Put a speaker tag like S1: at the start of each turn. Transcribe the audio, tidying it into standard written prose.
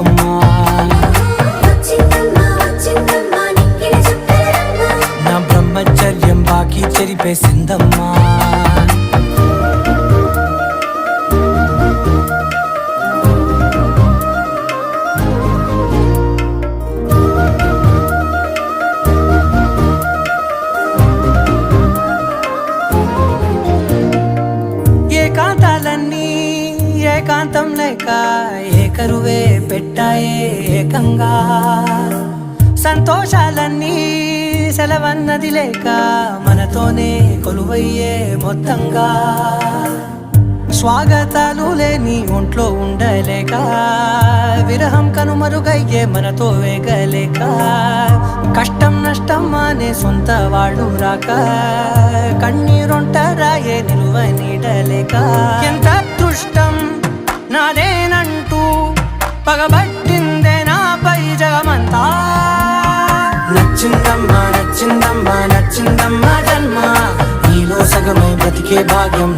S1: సింగమ్మా. నా బ్రహ్మచర్యం బాకీ చెరిపేసిందమ్మా. ఏకాంతాలన్నీ ఏకాంతం లేక ఏకరువే పెట్టాయే ఏకంగా. సంతోషాలన్నీ సెలవన్నది లేక మనతోనే కొలువయ్యే మొత్తంగా. స్వాగతాలు లేని ఒంట్లో ఉండలేక విరహం కనుమరుగయ్యే మనతో వేగలేక. కష్టం నష్టం అనే సొంత వాళ్ళు రాక కన్నీరొంటరాయే నిలువ నీడలేక. ఎంత అదృష్టం నాదేనంటూ పగబట్టిందే నాపై జగమంతా. నచ్చిందమ్మా నచ్చిందమ్మా నచ్చిందమ్మా జన్మ, నీలో సగమై బ్రతికే భాగ్యం